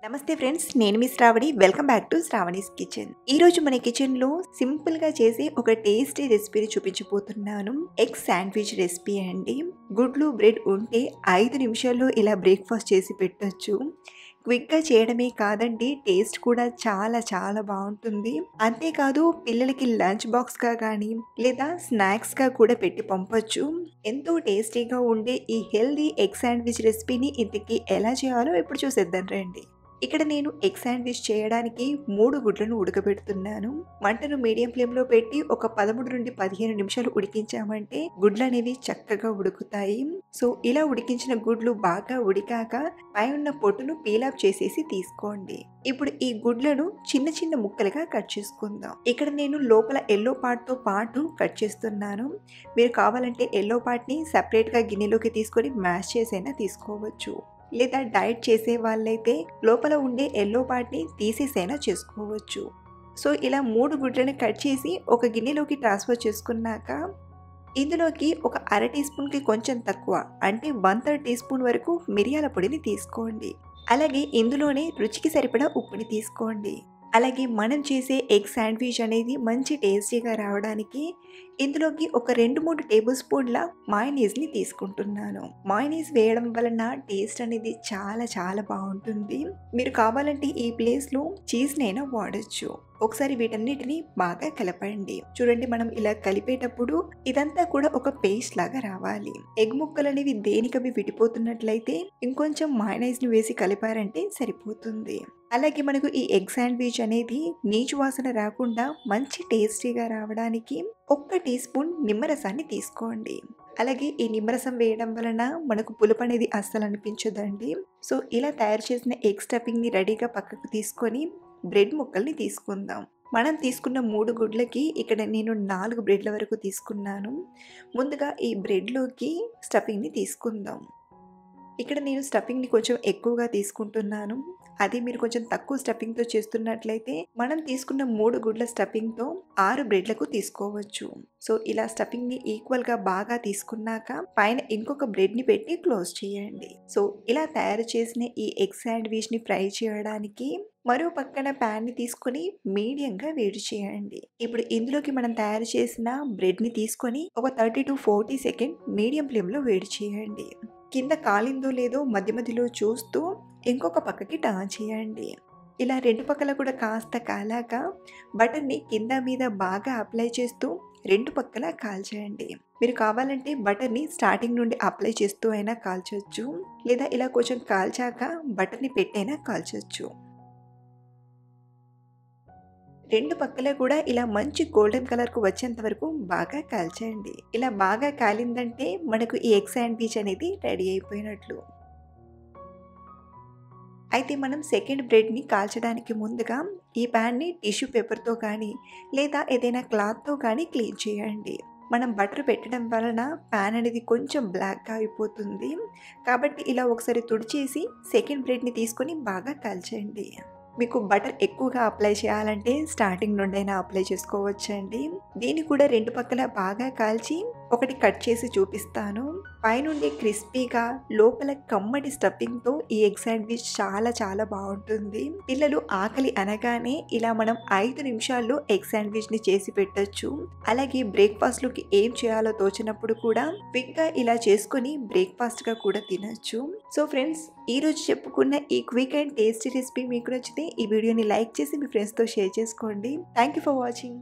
నమస్తే ఫ్రెండ్స్, నేను మీ Shravani. Welcome back to Shravani's kitchen. ఈ రోజు మన కిచెన్ లో సింపుల్ గా చేసి ఒక టేస్టీ రెసిపీని చూపించబోతున్నాను. ఎగ్ శాండ్విచ్ రెసిపీ అండి. గుడ్లు బ్రెడ్ ఉంటే 5 నిమిషాల్లో ఇలా బ్రేక్ఫాస్ట్ చేసి పెట్టొచ్చు. క్విక్గా చేయడమే కాదండి, టేస్ట్ కూడా చాలా చాలా బాగుంటుంది. అంతేకాదు పిల్లలకి లంచ్ బాక్స్గా కానీ లేదా స్నాక్స్గా కూడా పెట్టి పంపొచ్చు. ఎంతో టేస్టీగా ఉండే ఈ హెల్దీ ఎగ్ శాండ్విచ్ రెసిపీని ఇంతకీ ఎలా చేయాలో ఇప్పుడు చూసేద్దాం రండి. ఇక్కడ నేను ఎగ్ శాండ్విచ్ చేయడానికి 3 గుడ్లను ఉడకబెడుతున్నాను. మంటను మీడియం ఫ్లేమ్లో పెట్టి ఒక 13 నుండి 15 నిమిషాలు ఉడికించామంటే గుడ్లు అనేవి చక్కగా ఉడుకుతాయి. సో ఇలా ఉడికించిన గుడ్లు బాగా ఉడికాక పై ఉన్న పొట్టును పీల్ ఆఫ్ చేసేసి తీసుకోండి. ఇప్పుడు ఈ గుడ్లను చిన్న చిన్న ముక్కలుగా కట్ చేసుకుందాం. ఇక్కడ నేను లోపల ఎల్లో పార్ట్తో పాటు కట్ చేస్తున్నాను. మీరు కావాలంటే ఎల్లో పార్ట్ని సపరేట్గా గిన్నెలోకి తీసుకొని మ్యాష్ చేసైనా తీసుకోవచ్చు. లేదా డైట్ చేసే వాళ్ళైతే లోపల ఉండే ఎల్లో పార్ట్ని తీసేసైనా చేసుకోవచ్చు. సో ఇలా 3 గుడ్లను కట్ చేసి ఒక గిన్నెలోకి ట్రాన్స్ఫర్ చేసుకున్నాక ఇందులోకి ఒక అర టీ స్పూన్కి కొంచెం తక్కువ అంటే 1/3 టీ స్పూన్ వరకు మిరియాల పొడిని తీసుకోండి. అలాగే ఇందులోనే రుచికి సరిపడా ఉప్పుని తీసుకోండి. అలాగే మనం చేసే ఎగ్ శాండ్విచ్ అనేది మంచి టేస్టీగా రావడానికి ఇందులోకి ఒక 2-3 టేబుల్ స్పూన్ల మయోనీస్ని తీసుకుంటున్నాను. మయోనీస్ వేయడం వలన టేస్ట్ అనేది చాలా చాలా బాగుంటుంది. మీరు కావాలంటే ఈ ప్లేస్లో చీజ్నైనా వాడచ్చు. ఒకసారి వీటన్నిటిని బాగా కలపండి. చూడండి, మనం ఇలా కలిపేటప్పుడు ఇదంతా కూడా ఒక పేస్ట్ లాగా రావాలి. ఎగ్ ముక్కలు అనేవి దేనికవి విడిపోతున్నట్లయితే ఇంకొంచెం మయోనైజ్ని వేసి కలిపారంటే సరిపోతుంది. అలాగే మనకు ఈ ఎగ్ శాండ్విచ్ అనేది నీచు వాసన రాకుండా మంచి టేస్టీగా రావడానికి 1 టీ స్పూన్ నిమ్మరసాన్ని తీసుకోండి. అలాగే ఈ నిమ్మరసం వేయడం వలన మనకు పులుపు అనేది అస్సలు అనిపించదండి. సో ఇలా తయారు చేసిన ఎగ్ స్టఫింగ్ని రెడీగా పక్కకు తీసుకొని బ్రెడ్ ముక్కల్ని తీసుకుందాం. మనం తీసుకున్న 3 గుడ్లకి ఇక్కడ నేను 4 బ్రెడ్ల వరకు తీసుకున్నాను. ముందుగా ఈ బ్రెడ్లోకి స్టఫింగ్ని తీసుకుందాం. ఇక్కడ నేను స్టఫింగ్ని కొంచెం ఎక్కువగా తీసుకుంటున్నాను. అది మీరు కొంచెం తక్కువ స్టఫింగ్తో చేస్తున్నట్లయితే మనం తీసుకున్న 3 గుడ్ల స్టఫింగ్తో 6 బ్రెడ్లకు తీసుకోవచ్చు. సో ఇలా స్టఫింగ్ని ఈక్వల్గా బాగా తీసుకున్నాక పైన ఇంకొక బ్రెడ్ని పెట్టి క్లోజ్ చేయండి. సో ఇలా తయారు చేసిన ఈ ఎగ్ శాండ్విచ్ని ఫ్రై చేయడానికి మరో పక్కన ప్యాన్ని తీసుకొని మీడియంగా వేడి చేయండి. ఇప్పుడు ఇందులోకి మనం తయారు చేసిన బ్రెడ్ని తీసుకొని ఒక 30 to 40 సెకండ్ మీడియం ఫ్లేమ్లో వేడి చేయండి. కింద కాలిందో లేదో మధ్య మధ్యలో చూస్తూ ఇంకొక పక్కకి టర్న్ చేయండి. ఇలా 2 పక్కల కూడా కాస్త కాలాక బటర్ని కింద మీద బాగా అప్లై చేస్తూ 2 పక్కల కాల్చేయండి. మీరు కావాలంటే బటర్ని స్టార్టింగ్ నుండి అప్లై చేస్తూ అయినా కాల్చొచ్చు, లేదా ఇలా కొంచెం కాల్చాక బటర్ని పెట్టైనా కాల్చొచ్చు. 2 పక్కల కూడా ఇలా మంచి గోల్డెన్ కలర్కు వచ్చేంత వరకు బాగా కాల్చేయండి. ఇలా బాగా కాలిందంటే మనకు ఈ ఎగ్ శాండ్విచ్ అనేది రెడీ అయిపోయినట్లు. అయితే మనం సెకండ్ బ్రెడ్ని కాల్చడానికి ముందుగా ఈ ప్యాన్ని టిష్యూ పేపర్తో కానీ లేదా ఏదైనా క్లాత్తో కానీ క్లీన్ చేయండి. మనం బటర్ పెట్టడం వలన ప్యాన్ అనేది కొంచెం బ్లాక్గా అయిపోతుంది. కాబట్టి ఇలా ఒకసారి తుడిచేసి సెకండ్ బ్రెడ్ని తీసుకొని బాగా కాల్చేయండి. మీకు బటర్ ఎక్కువగా అప్లై చేయాలంటే స్టార్టింగ్ నుండైనా అప్లై చేసుకోవచ్చండి. దీన్ని కూడా 2 పక్కల బాగా కాల్చి ఒకటి కట్ చేసి చూపిస్తాను. పైనుండి క్రిస్పీగా లోపల కమ్మటి స్టఫింగ్తో ఈ ఎగ్ శాండ్విచ్ చాలా చాలా బాగుంటుంది. పిల్లలు ఆకలి అనగానే ఇలా మనం 5 నిమిషాల్లో ఎగ్ శాండ్విచ్ని చేసి పెట్టొచ్చు. అలాగే బ్రేక్ఫాస్ట్లోకి ఏం చేయాలో తోచినప్పుడు కూడా క్విక్గా ఇలా చేసుకొని బ్రేక్ఫాస్ట్గా కూడా తినచ్చు. సో ఫ్రెండ్స్, ఈరోజు చెప్పుకున్న ఈ క్విక్ అండ్ టేస్టీ రెసిపీ మీకు నచ్చితే ఈ వీడియోని లైక్ చేసి మీ ఫ్రెండ్స్తో షేర్ చేసుకోండి. Thank you for watching.